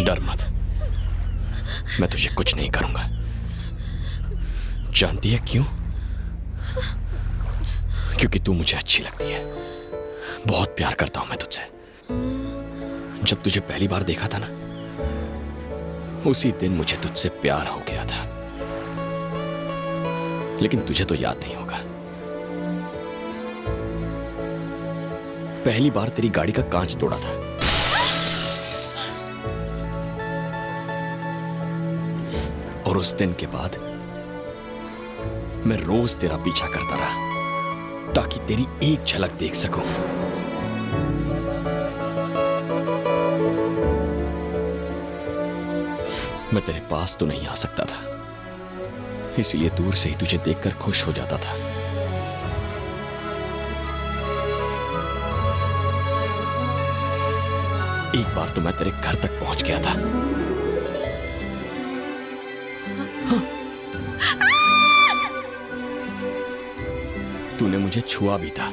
डर मत, मैं तुझे कुछ नहीं करूंगा। जानती है क्यों? क्योंकि तू मुझे अच्छी लगती है। बहुत प्यार करता हूं मैं तुझसे। जब तुझे पहली बार देखा था ना, उसी दिन मुझे तुझसे प्यार हो गया था। लेकिन तुझे तो याद नहीं होगा, पहली बार तेरी गाड़ी का कांच तोड़ा था। और उस दिन के बाद मैं रोज तेरा पीछा करता रहा ताकि तेरी एक झलक देख सकूं। मैं तेरे पास तो नहीं आ सकता था, इसलिए दूर से ही तुझे देखकर खुश हो जाता था। एक बार तो मैं तेरे घर तक पहुंच गया था। हाँ। तूने मुझे छुआ भी था।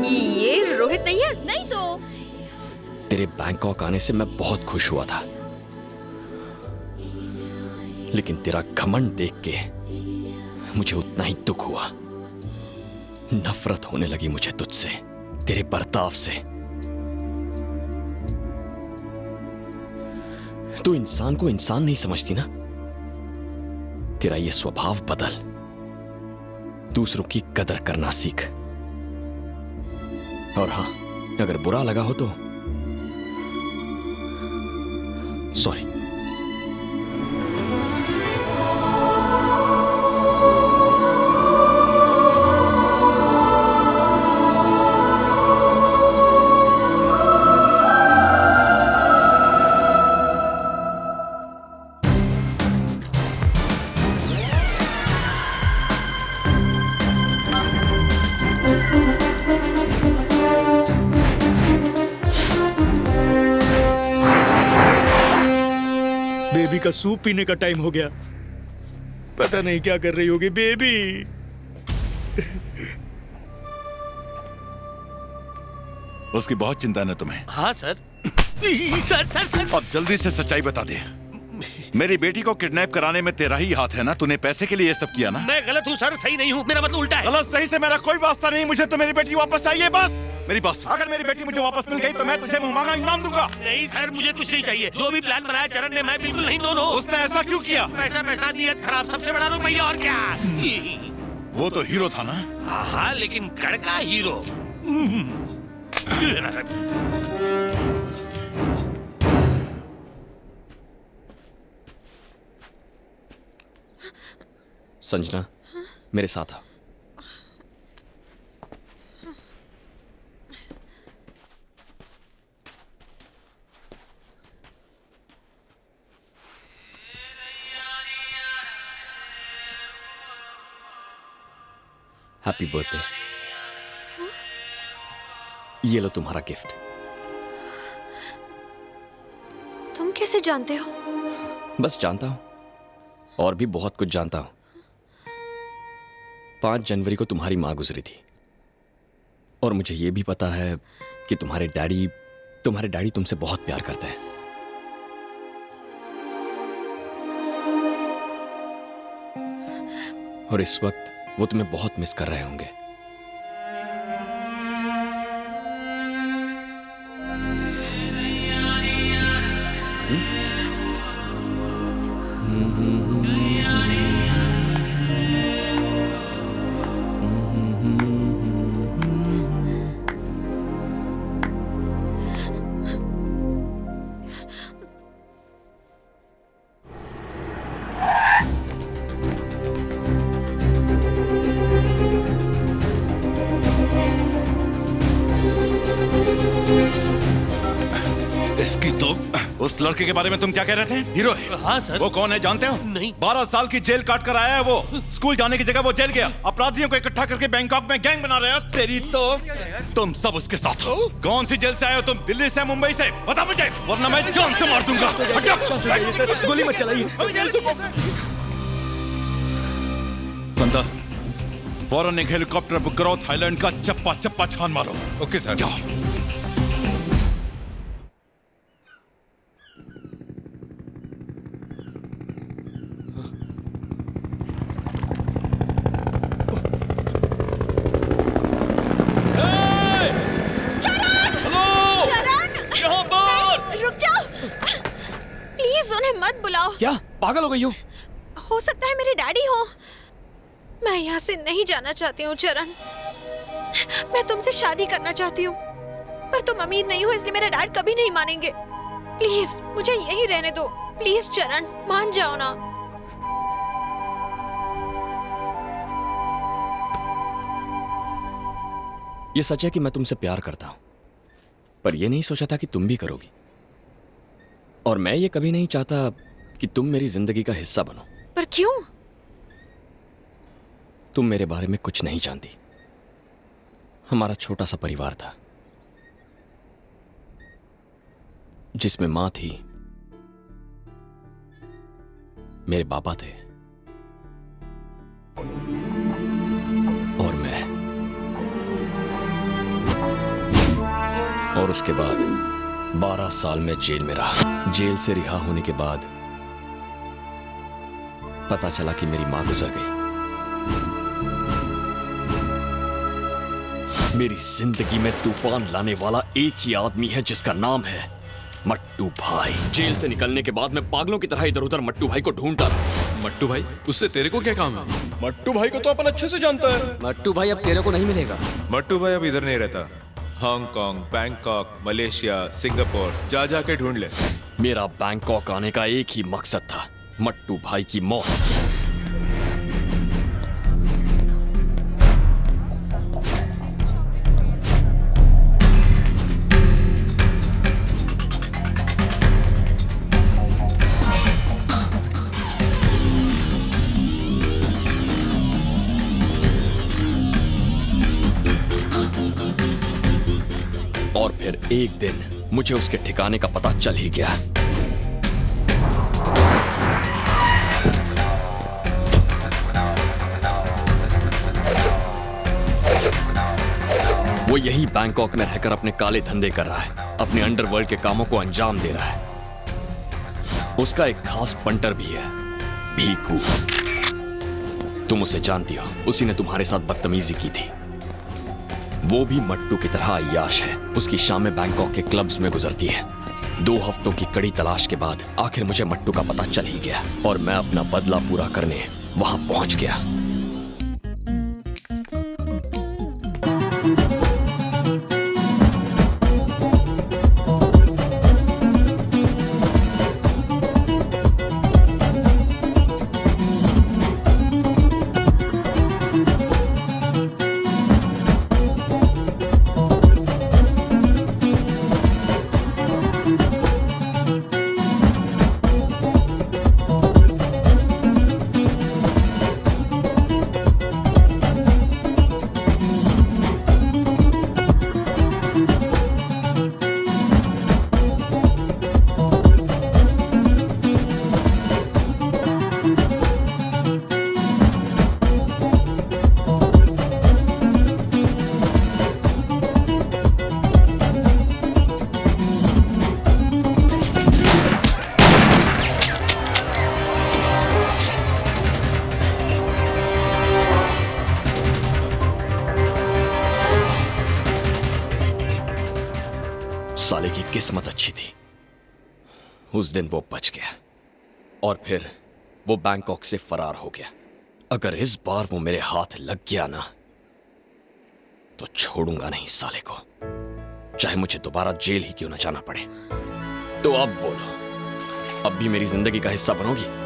ये रोहित नहीं है? नहीं तो। तेरे बैंकॉक आने से मैं बहुत खुश हुआ था, लेकिन तेरा घमंड देख के मुझे उतना ही दुख हुआ। नफरत होने लगी मुझे तुझसे, तेरे बर्ताव से। तू इंसान को इंसान नहीं समझती ना। तेरा ये स्वभाव बदल, दूसरों की कदर करना सीख। और हां, अगर बुरा लगा हो तो सॉरी। बेबी का सूप पीने का टाइम हो गया। पता नहीं क्या कर रही होगी बेबी। उसकी बहुत चिंता है ना तुम्हें? हाँ सर। सर सर सर अब जल्दी से सच्चाई बता दे। मेरी बेटी को किडनैप कराने में तेरा ही हाथ है ना? तूने पैसे के लिए ये सब किया ना? मैं गलत हूँ सर, सही नहीं हूँ। मेरा मतलब उल्टा है। गलत सही से मेरा कोई वास्ता नहीं। मुझे तो मेरी बेटी वापस चाहिए, बस। मेरी बस, अगर मेरी बेटी मुझे वापस मिल गई तो मैं तुझे मुंह मांगा इनाम दूंगा। नहीं सर, मुझे कुछ नहीं चाहिए। जो भी प्लान बनाया चरण ने, मैं बिल्कुल नहीं। नो। उसने ऐसा क्यों किया? पैसा पैसा, नियत खराब, सबसे बड़ा रुपया और क्या। वो तो हीरो था ना? हाँ, लेकिन कड़का हीरो। संजना, मेरे साथ आ। Happy birthday. ये लो तुम्हारा गिफ्ट। तुम कैसे जानते हो? बस जानता हूं, और भी बहुत कुछ जानता हूं। 5 जनवरी को तुम्हारी मां गुजरी थी, और मुझे यह भी पता है कि तुम्हारे डैडी तुमसे बहुत प्यार करते हैं। और इस वक्त वो तुम्हें बहुत मिस कर रहे होंगे। इसकी तो उस लड़के के बारे में तुम क्या कह रहे थे? हीरो है? हाँ सर। वो कौन है जानते हो? नहीं। 12 साल की जेल काट कर आया है वो। स्कूल जाने की जगह वो जेल गया। अपराधियों को इकट्ठा करके बैंकॉक में गैंग बना रहे हो। तेरी तो तुम सब उसके साथ हो। कौन सी जेल से आए हो तुम? दिल्ली से, मुंबई से? बता मुझे, वरना मैं जान से मार दूंगा। सर, गोली मत चलाइए। संता, फौरन एक हेलीकॉप्टर बुक करो, थाईलैंड का चप्पा चप्पा छान मारो। Okay sir. जाओ। बुलाओ। क्या पागल हो गई हो सकता है मेरे डैडी हो। मैं यहाँ से नहीं जाना चाहती हूँ चरण। मैं तुमसे शादी करना चाहती हूँ, पर तुम अमीर नहीं हो इसलिए मेरे डैड कभी नहीं मानेंगे। प्लीज मुझे यहीं रहने दो। प्लीज चरण, मान जाओ ना। ये सच है कि मैं तुमसे प्यार करता हूं, पर यह नहीं सोचा था कि तुम भी करोगी। और मैं ये कभी नहीं चाहता कि तुम मेरी जिंदगी का हिस्सा बनो। पर क्यों? तुम मेरे बारे में कुछ नहीं जानती। हमारा छोटा सा परिवार था जिसमें मां थी, मेरे पापा थे और मैं। और उसके बाद 12 साल में जेल में रहा। जेल से रिहा होने के बाद पता चला कि मेरी मां गुजर गई। मेरी जिंदगी में तूफान लाने वाला एक ही आदमी है जिसका नाम है मट्टू भाई। जेल से निकलने के बाद मैं पागलों की तरह इधर उधर मट्टू भाई को ढूंढता रहा। मट्टू भाई, उससे तेरे को क्या काम है? मट्टू भाई को तो अपन अच्छे से जानता है। मट्टू भाई अब तेरे को नहीं मिलेगा। मट्टू भाई अब इधर नहीं रहता। हांगकांग, बैंकॉक, मलेशिया, सिंगापुर जा जाके ढूंढ ले। मेरा बैंकॉक आने का एक ही मकसद था, मट्टू भाई की मौत। और फिर एक दिन मुझे उसके ठिकाने का पता चल ही गया। वो यही बैंकॉक में रहकर अपने काले धंधे कर रहा है, अपने अंडरवर्ल्ड के कामों को अंजाम दे रहा है। उसका एक खास पंटर भी है, भीकू। तुम उसे जानती हो, उसी ने तुम्हारे साथ बदतमीजी की थी। वो भी मट्टू की तरह अय्याश है। उसकी शामें बैंकॉक के क्लब्स में गुजरती है। 2 हफ्तों की कड़ी तलाश के बाद आखिर मुझे मट्टू का पता चल ही गया और मैं अपना बदला पूरा करने वहां पहुंच गया। साले की किस्मत अच्छी थी, उस दिन वो बच गया और फिर वो बैंकॉक से फरार हो गया। अगर इस बार वो मेरे हाथ लग गया ना तो छोड़ूंगा नहीं साले को, चाहे मुझे दोबारा जेल ही क्यों ना जाना पड़े। तो अब बोलो, अब भी मेरी जिंदगी का हिस्सा बनोगी?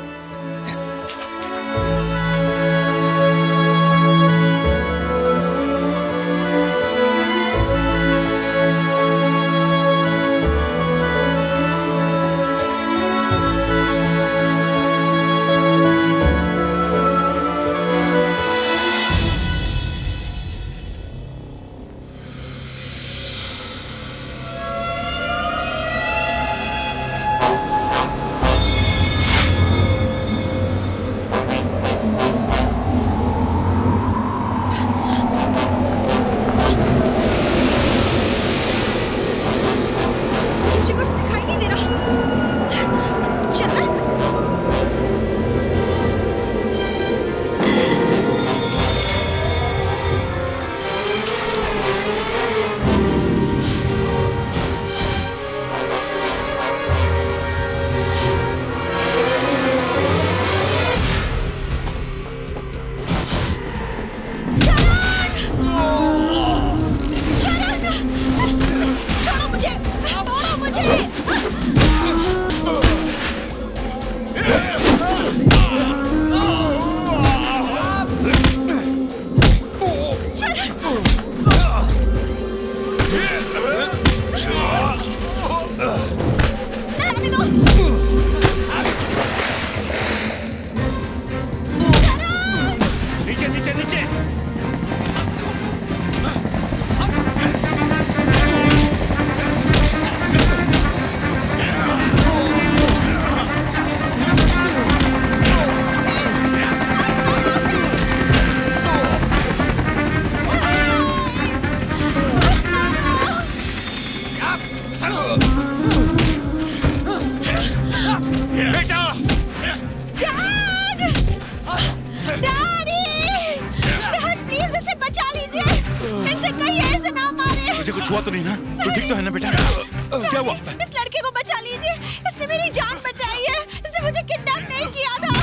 मुझे कुछ दिखाई नहीं दे रहा। चरण, जाने दो। नीचे नीचे नीचे। बेटा डैड! डैडी! डैड, प्लीज इसे बचा लीजिए। इनसे कहिए इसे ना मारे। मुझे कुछ हुआ तो नहीं ना? तू ठीक तो है ना बेटा? क्या हुआ? इस लड़के को बचा लीजिए। इसने मेरी जान बचाई है। इसने मुझे किडनैप नहीं किया था।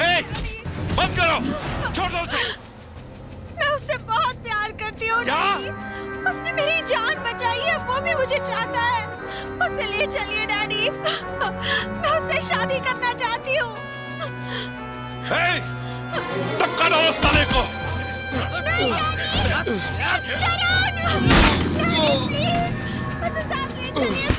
ए, बंद करो, छोड़ दो उसे। मैं उससे बहुत प्यार करती हूँ क्या? डैडी। उसने मेरी जान बचाई है, वो भी मुझे चाहता है। उसे ले चलिए डैडी। मैं उससे शादी करना चाहती हूँ। ए, धक्का दो उस साले को। नहीं डैडी! चरण! Daddy please! उसे साथ ले चलिए।